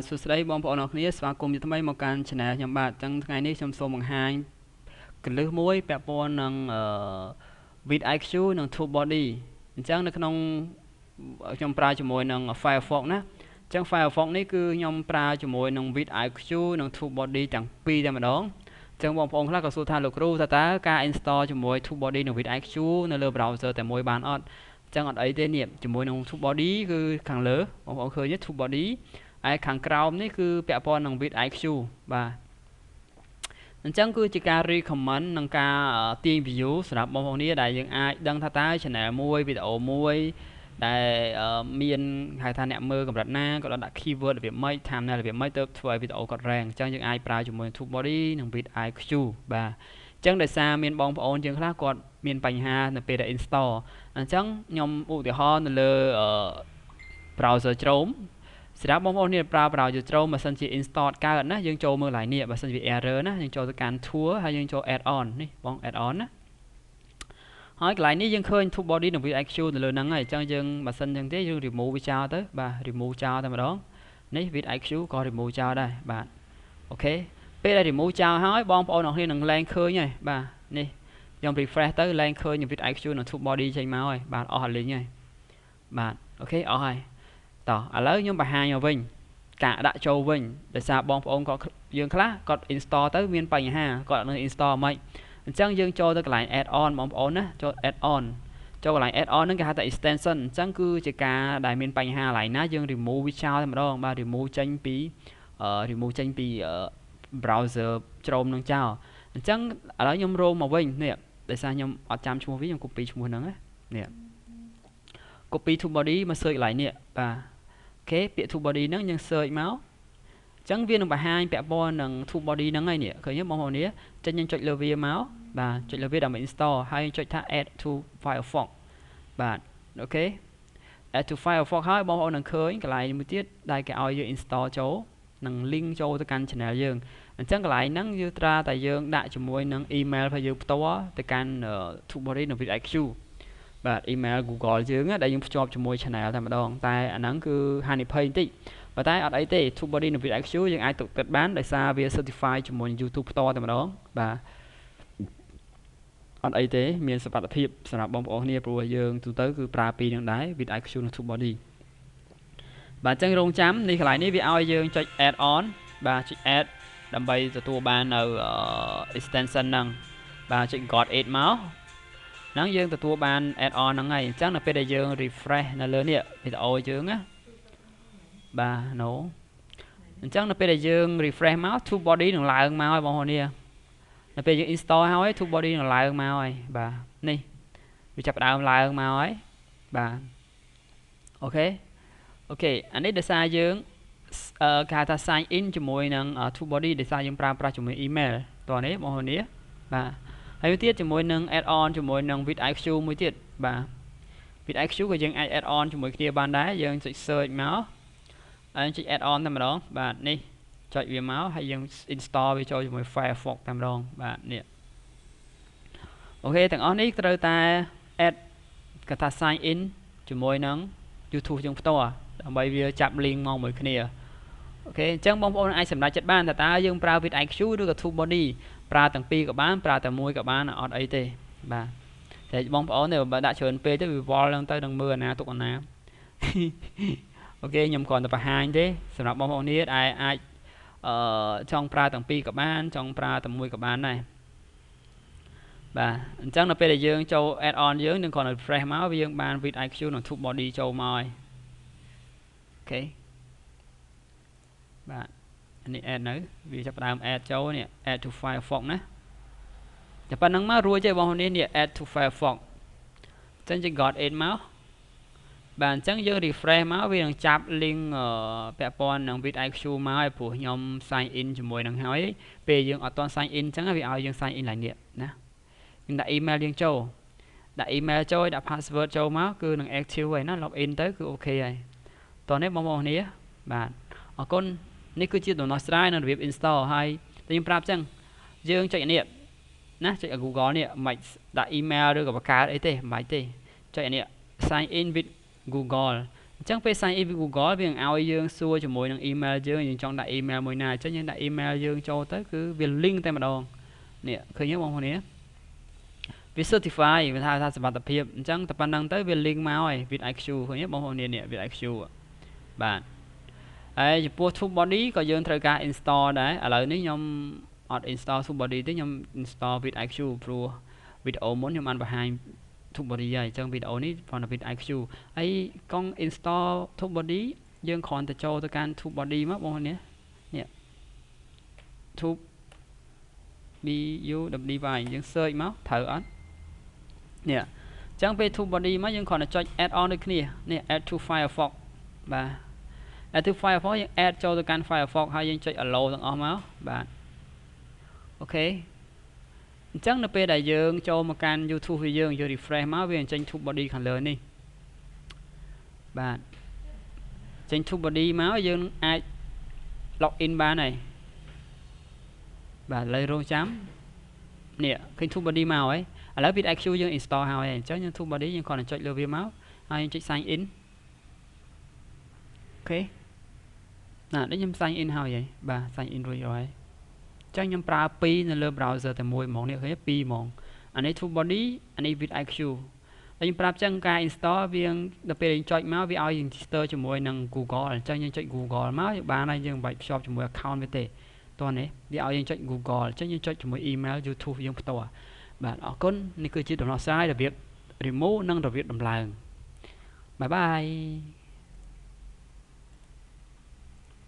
សួស្តីបងប្អូនអរគ្នាស្វាគមន៍ជាថ្មីមកកាន់ channel ខ្ញុំបាទអញ្ចឹងថ្ងៃនេះខ្ញុំសូមបង្ហាញកលឹះមួយពាក់ព័ន្ធនឹងvidIQ និង TubeBuddy អញ្ចឹងនៅក្នុងខ្ញុំប្រើជាមួយនឹង firefox ណាអញ្ចឹង firefox នេះគឺខ្ញុំប្រើជាមួយនឹង vidIQ និង TubeBuddy ទាំងពីរតែម្ដងអញ្ចឹងបងប្អូនខ្លះក៏សួរថាលោកគ្រូតើការ install ជាមួយ TubeBuddy និង vidIQ នៅលើ browser តែមួយបានអត់អញ្ចឹងអត់អីទេនេះជាមួយនឹង TubeBuddy គឺខាងលើបងប្អូនឃើញទេ TubeBuddy ហើយខាងក្រោមនេះគឺពាក់ព័ន្ធនឹង vidIQ បាទអញ្ចឹងគឺជាការ recommend នឹងការទាញ view សម្រាប់បងប្អូននេះដែលយើងអាចដឹងថាតើ channel មួយវីដេអូមួយដែលមានហៅថាអ្នកមើលកម្រិតណាក៏ដាក់ keyword របៀបម៉េច thumbnail របៀបម៉េចទៅធ្វើឲ្យវីដេអូគាត់ rank អញ្ចឹងយើងអាចប្រើជាមួយ TubeBuddy និង vidIQ បាទអញ្ចឹងដោយសារមានបងប្អូនយើងខ្លះគាត់មានបញ្ហានៅពេលដែល install អញ្ចឹងខ្ញុំឧទាហរណ៍នៅលើ browser Chromeសម្រាប់បងប្អូននេះប្រើ browser Chrome បើសិនជា install កើតណាយើងចូលមើលឡើងនេះបើសិនជា error ណាយើងចូលទៅកាន់ tool ហើយយើងចូល add on នេះបង add on ណាហើយកន្លែងនេះយើងឃើញ TubeBuddy និង vidIQ នៅលើហ្នឹងហើយអញ្ចឹងយើងបើសិនអញ្ចឹងទេយើង remove វាចោលទៅបាទ remove ចោលតែម្ដងនេះ vidIQ ក៏ remove ចោលដែរបាទអូខេពេលដែល remove ចោលហើយបងប្អូនអរគ្នានឹងឡើងឃើញហើយបាទនេះខ្ញុំ refresh ទៅឡើងឃើញ vidIQ និង TubeBuddy ចេញមកហើយបាទអស់ហើយលេងហើយបាទអូខេអស់ហើយតោះឥឡូវខ្ញុំបង្ហាញមកវិញការដាក់ចូលវិញដោយសារបងប្អូនគាត់យើងខ្លះគាត់ install ទៅមានបញ្ហាគាត់អត់នឹង install មិនអញ្ចឹងយើងចូលទៅកន្លែង add on បងប្អូនណាចូល add on ចូលកន្លែង add on ហ្នឹងគេហៅថា extension អញ្ចឹងគឺជាការដែលមានបញ្ហាកន្លែងណាយើង remove វាចោលតែម្ដងបាទ remove ចេញពី browser Chrome នឹងចោលអញ្ចឹងឥឡូវខ្ញុំរងមកវិញនេះដោយសារខ្ញុំអត់ចាំឈ្មោះវិញខ្ញុំ copy ឈ្មោះហ្នឹងណានេះ copy TubeBuddy មក search កន្លែងនេះបាទអូខេពាក្យ TubeBuddy ហ្នឹងយើង search មកអញ្ចឹងវានឹងបង្ហាញពាក់ព័ន្ធនឹង TubeBuddy ហ្នឹងហើយនេះឃើញទេបងប្អូននេះចេញយើងចុចលើវាមកបាទចុចលើវាដើម្បី install ហើយចុចថា add to firefox បាទអូខេ add to firefox ហើយបងប្អូននឹងឃើញកន្លែងមួយទៀតដែលគេឲ្យយើង install ចូលនឹង link ចូលទៅកាន់ channel យើងអញ្ចឹងកន្លែងហ្នឹងយើងត្រាតែយើងដាក់ជាមួយនឹង email របស់យើងផ្ទាល់ទៅកាន់ TubeBuddy និង vidIQ បាទ email Google យើងដែលយើងភ្ជាប់ជាមួយ channel តែម្ដងតែអាហ្នឹងគឺហានិភ័យបន្តិចប៉ុន្តែអត់អីទេ TubeBuddy និង vidIQ យើងអាចទុកទឹកបានដោយសារវា certify ជាមួយ YouTube ផ្ទាល់តែម្ដងបាទអត់អីទេមានសុវត្ថិភាពសម្រាប់បងប្អូនគ្នាព្រោះយើងទូទៅគឺប្រើពីរនឹងដែរ vidIQ និង TubeBuddy បាទអញ្ចឹងរងចាំនេះកន្លែងនេះវាឲ្យយើងចុច add on បាទចុច add ដើម្បីទទួលបាននៅ extension ហ្នឹងបាទចុច got it មកហ្នឹងយើងទទួលបាន add on ហ្នឹងហើយអញ្ចឹងនៅពេលដែលយើង refresh នៅលើនេះវីដេអូយើងណាបាទ no អញ្ចឹងនៅពេលដែលយើង refresh មក TubeBuddy នឹងឡើងមកហើយបងប្អូននេះនៅពេលយើង install ហើយ TubeBuddy នឹងឡើងមកហើយបាទនេះវាចាប់ផ្ដើមឡើងមកហើយបាទអូខេអានេះដោយសារយើងគេហៅថា sign in ជាមួយនឹង TubeBuddy ដោយសារយើងប្រើប្រាស់ជាមួយ email តោះនេះបងប្អូននេះបាទហើយមួយទៀតជាមួយនឹង add on ជាមួយនឹង vidIQ មួយទៀតបាទ vidIQ ក៏យើងអាច add on ជាមួយគ្នាបានដែរយើងចុច search មកហើយចុច add on តែម្ដងបាទនេះចុចវាមកហើយយើង install វាចូលជាមួយ firefox តែម្ដងបាទនេះអូខេទាំងអស់នេះត្រូវតែ add គេថា sign in ជាមួយនឹង YouTube យើងផ្ទាល់ដើម្បីវាចាប់ link មកមួយគ្នាអូខេអញ្ចឹងបងប្អូនអាចសម្រេចចិត្តបានតើយើងប្រើ vidIQ ឬក៏ TubeBuddy ប្រើទាំងពីរក៏បានប្រើតែមួយក៏បានអត់អីទេបាទតែបងប្អូនបើដាក់ច្រើនពេកទៅវាវល់ឡើងទៅនឹងមើលអាណាទុកអាណាអូខេខ្ញុំគ្រាន់តែបង្ហាញទេសម្រាប់បងប្អូននេះដែលអាចចង់ប្រើទាំងពីរក៏បានចង់ប្រើតែមួយក៏បានដែរបាទអញ្ចឹងនៅពេលដែលយើងចូល add on យើងនឹងគ្រាន់តែ refresh មកវាយើងបាន vidIQ និង TubeBuddy ចូលមកហើយអូខេបាទនេះ add នៅវាចាប់ផ្ដើម add ចូលនេះ add to firefox ណាតែប៉ុណ្្នឹងមករួចទេបងប្អូននេះ add to firefox អញ្ចឹងយើង got it មកបាទអញ្ចឹងយើង refresh មកវានឹងចាប់ link ពាក់ព័ន្ធនឹង vidIQ មកហើយព្រោះខ្ញុំ sign in ជាមួយនឹងហើយពេលយើងអត់ទាន់ sign in អញ្ចឹងវាឲ្យយើង sign in ឡើងនេះណាយើងដាក់ email យើងចូលដាក់ email ចូលដាក់ password ចូលមកគឺនឹង active ហើយណា log in ទៅគឺអូខេហើយតោះនេះបងប្អូននេះបាទអរគុណនេះគឺជាដំណោះស្រាយនៅរបៀប install ហើយតែខ្ញុំប្រាប់អញ្ចឹងយើងចុចនេះណាចុច Google នេះមិនដាក់ email ឬក៏បង្កើតអីទេមិនបាច់ទេចុចនេះ sign in with Google អ chẳng phải sign in với Google vì ao dương xua cho mỗi email dương trong đại email mỗi ngày chứ những đại email dương cho tới cứ việc link tại mặt đòn nè khởi nhớ mong nè vì certify vì thay sẽ tập hiệp chẳng tập năng tới việc link máu này vidIQ khởi nhớ mong nè vidIQ bạn ấy chụp TubeBuddy có dương thời gian install đấy ở lại nếu nhom install TubeBuddy tới nhom install vidIQ pro video muốn nhom ăn vào hai TubeBuddy vậy trong video này còn là vidIQ ấy con install TubeBuddy dương còn cho tôi can TubeBuddy mất mong nè nè TubeBuddy vậy dương search máu thử ấn nè chẳng về TubeBuddy mất dương còn là cho add on được nè add to firefox và add to firefox add cho tôi can firefox hay dương cho allow thằng on máu bạn ok chắc là pe đại dương cho một can YouTube thì dương vô refresh máu về trên TubeBuddy khẩn lớn đi bạn trên TubeBuddy máu dương ai login ba này bạn lấy rô chấm nè kênh TubeBuddy màu ấy ở lớp vidIQ dương install hào này chắc như TubeBuddy nhưng còn là chạy lưu viên máu hay chạy sign in ok nè đấy nhâm sign in hào vậy bà sign in rồi chắc nhâm pra pi nên lưu browser tại môi món này thấy pi món anh ấy TubeBuddy anh ấy vidIQ đây pra chẳng cái install viên đặc biệt chạy máu vì ao register cho môi năng Google chắc như chạy Google máu bà này dương bạch shop cho môi account với tệ toàn đấy vì ao chạy Google chắc như chạy cho môi email YouTube dương tòa bạn ở con này cứ chỉ đồng nó sai là việc remove năng là việc đồng làng bye bye